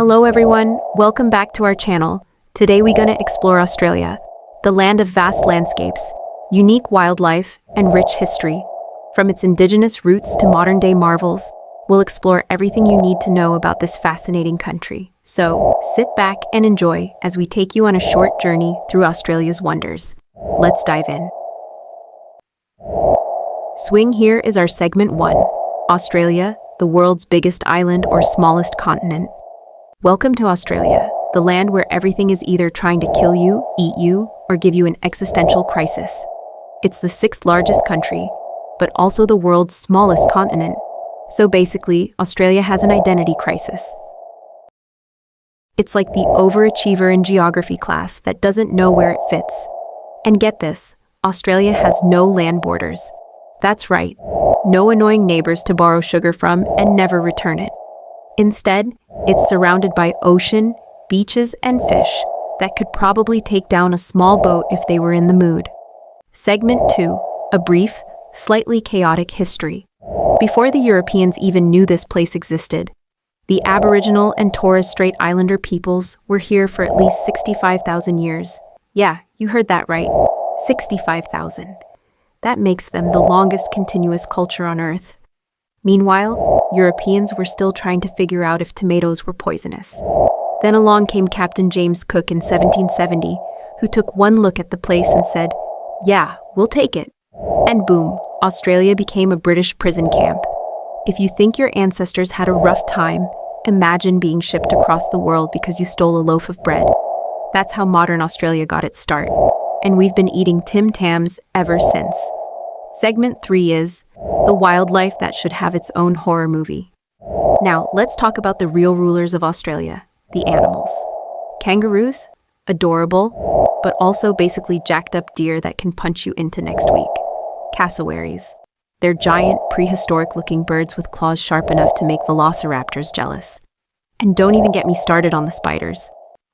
Hello everyone, welcome back to our channel. Today we're gonna explore Australia, the land of vast landscapes, unique wildlife, and rich history. From its indigenous roots to modern-day marvels, we'll explore everything you need to know about this fascinating country. So, sit back and enjoy as we take you on a short journey through Australia's wonders. Let's dive in. Swing here is our segment 1, Australia, the world's biggest island or smallest continent. Welcome to Australia, the land where everything is either trying to kill you, eat you, or give you an existential crisis. It's the 6th largest country, but also the world's smallest continent. So basically, Australia has an identity crisis. It's like the overachiever in geography class that doesn't know where it fits. And get this, Australia has no land borders. That's right, no annoying neighbors to borrow sugar from and never return it. Instead, it's surrounded by ocean, beaches, and fish that could probably take down a small boat if they were in the mood. Segment 2, a brief, slightly chaotic history. Before the Europeans even knew this place existed, the Aboriginal and Torres Strait Islander peoples were here for at least 65,000 years. Yeah, you heard that right, 65,000. That makes them the longest continuous culture on Earth. Meanwhile, Europeans were still trying to figure out if tomatoes were poisonous. Then along came Captain James Cook in 1770, who took one look at the place and said, "Yeah, we'll take it." And boom, Australia became a British prison camp. If you think your ancestors had a rough time, imagine being shipped across the world because you stole a loaf of bread. That's how modern Australia got its start. And we've been eating Tim Tams ever since. Segment 3 is the wildlife that should have its own horror movie. Now, let's talk about the real rulers of Australia, the animals. Kangaroos? Adorable, but also basically jacked up deer that can punch you into next week. Cassowaries. They're giant, prehistoric-looking birds with claws sharp enough to make velociraptors jealous. And don't even get me started on the spiders.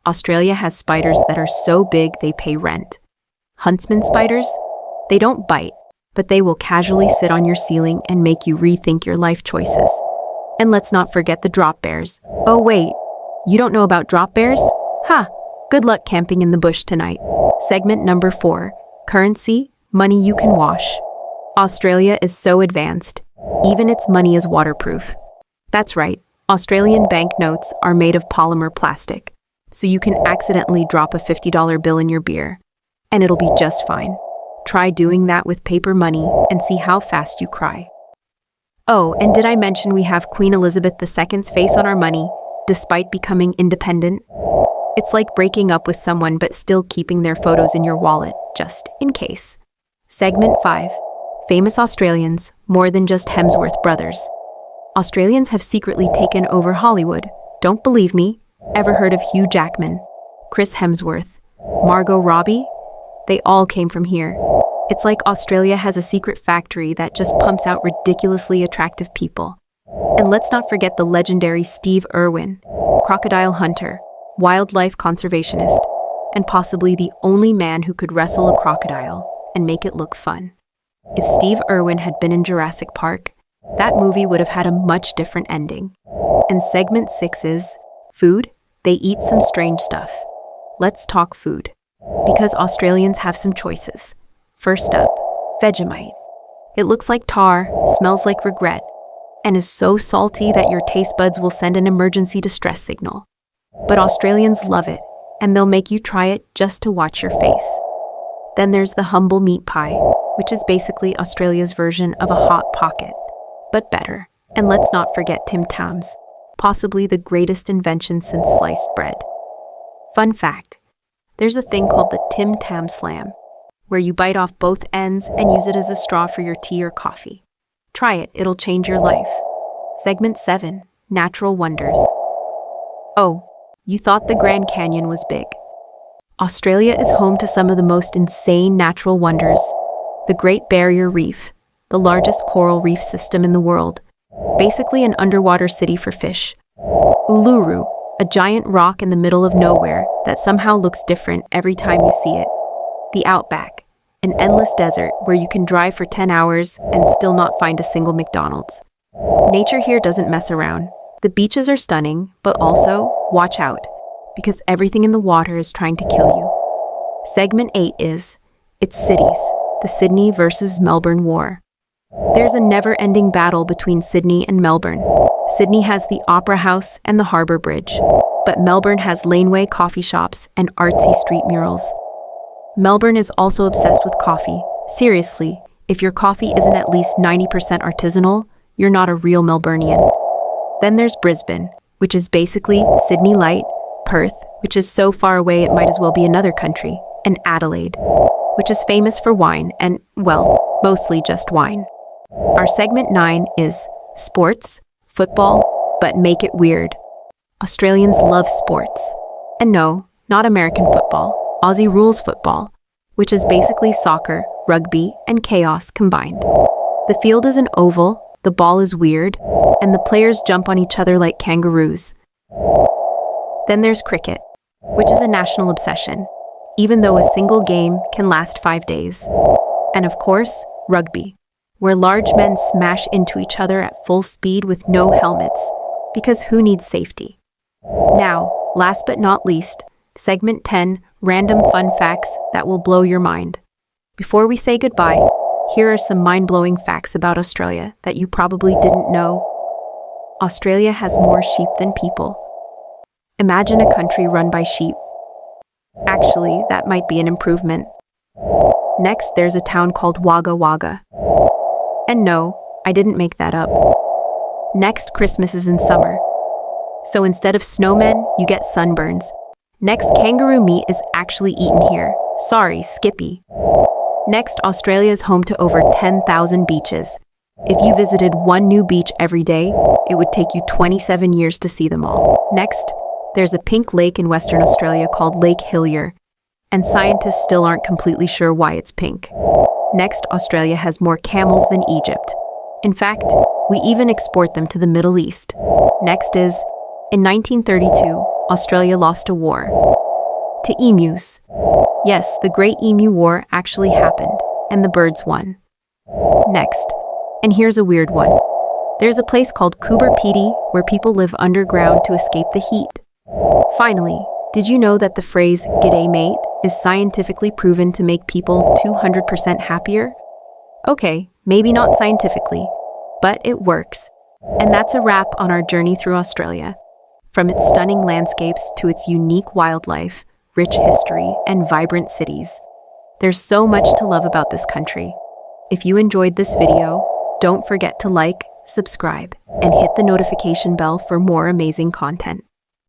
Australia has spiders that are so big they pay rent. Huntsman spiders? They don't bite, but they will casually sit on your ceiling and make you rethink your life choices. And let's not forget the drop bears. Oh wait, you don't know about drop bears? Ha! Good luck camping in the bush tonight. Segment number 4, currency, money you can wash. Australia is so advanced, even its money is waterproof. That's right, Australian banknotes are made of polymer plastic, so you can accidentally drop a $50 bill in your beer, and it'll be just fine. Try doing that with paper money and see how fast you cry. Oh, and did I mention we have Queen Elizabeth II's face on our money, despite becoming independent? It's like breaking up with someone but still keeping their photos in your wallet, just in case. Segment 5. Famous Australians, more than just Hemsworth brothers. Australians have secretly taken over Hollywood. Don't believe me? Ever heard of Hugh Jackman, Chris Hemsworth, Margot Robbie? They all came from here. It's like Australia has a secret factory that just pumps out ridiculously attractive people. And let's not forget the legendary Steve Irwin, crocodile hunter, wildlife conservationist, and possibly the only man who could wrestle a crocodile and make it look fun. If Steve Irwin had been in Jurassic Park, that movie would have had a much different ending. And segment 6 is food. They eat some strange stuff. Let's talk food. Because Australians have some choices. First up, Vegemite. It looks like tar, smells like regret, and is so salty that your taste buds will send an emergency distress signal. But Australians love it, and they'll make you try it just to watch your face. Then there's the humble meat pie, which is basically Australia's version of a hot pocket, but better. And let's not forget Tim Tams, possibly the greatest invention since sliced bread. Fun fact, there's a thing called the Tim Tam Slam, where you bite off both ends and use it as a straw for your tea or coffee. Try it, it'll change your life. Segment 7, natural wonders. Oh, you thought the Grand Canyon was big. Australia is home to some of the most insane natural wonders. The Great Barrier Reef, the largest coral reef system in the world, basically an underwater city for fish. Uluru, a giant rock in the middle of nowhere that somehow looks different every time you see it. The Outback, an endless desert where you can drive for 10 hours and still not find a single McDonald's. Nature here doesn't mess around. The beaches are stunning, but also, watch out, because everything in the water is trying to kill you. Segment 8 is, it's cities, the Sydney versus Melbourne war. There's a never-ending battle between Sydney and Melbourne. Sydney has the Opera House and the Harbour Bridge, but Melbourne has laneway coffee shops and artsy street murals. Melbourne is also obsessed with coffee. Seriously, if your coffee isn't at least 90% artisanal, you're not a real Melburnian. Then there's Brisbane, which is basically Sydney Light, Perth, which is so far away it might as well be another country, and Adelaide, which is famous for wine and, well, mostly just wine. Our segment 9 is sports, football, but make it weird. Australians love sports. And no, not American football, Aussie rules football, which is basically soccer, rugby, and chaos combined. The field is an oval, the ball is weird, and the players jump on each other like kangaroos. Then there's cricket, which is a national obsession, even though a single game can last 5 days. And of course, rugby, where large men smash into each other at full speed with no helmets, because who needs safety? Now, last but not least, segment 10, random fun facts that will blow your mind. Before we say goodbye, here are some mind-blowing facts about Australia that you probably didn't know. Australia has more sheep than people. Imagine a country run by sheep. Actually, that might be an improvement. Next, there's a town called Wagga Wagga. And no, I didn't make that up. Next, Christmas is in summer. So instead of snowmen, you get sunburns. Next, kangaroo meat is actually eaten here. Sorry, Skippy. Next, Australia is home to over 10,000 beaches. If you visited one new beach every day, it would take you 27 years to see them all. Next, there's a pink lake in Western Australia called Lake Hillier, and scientists still aren't completely sure why it's pink. Next, Australia has more camels than Egypt. In fact, we even export them to the Middle East. Next is, in 1932, Australia lost a war to emus. Yes, the Great Emu War actually happened, and the birds won. Next, and here's a weird one. There's a place called Coober Pedy where people live underground to escape the heat. Finally, did you know that the phrase, "G'day mate," is scientifically proven to make people 200% happier? Okay, maybe not scientifically, but it works. And that's a wrap on our journey through Australia. From its stunning landscapes to its unique wildlife, rich history, and vibrant cities. There's so much to love about this country. If you enjoyed this video, don't forget to like, subscribe, and hit the notification bell for more amazing content.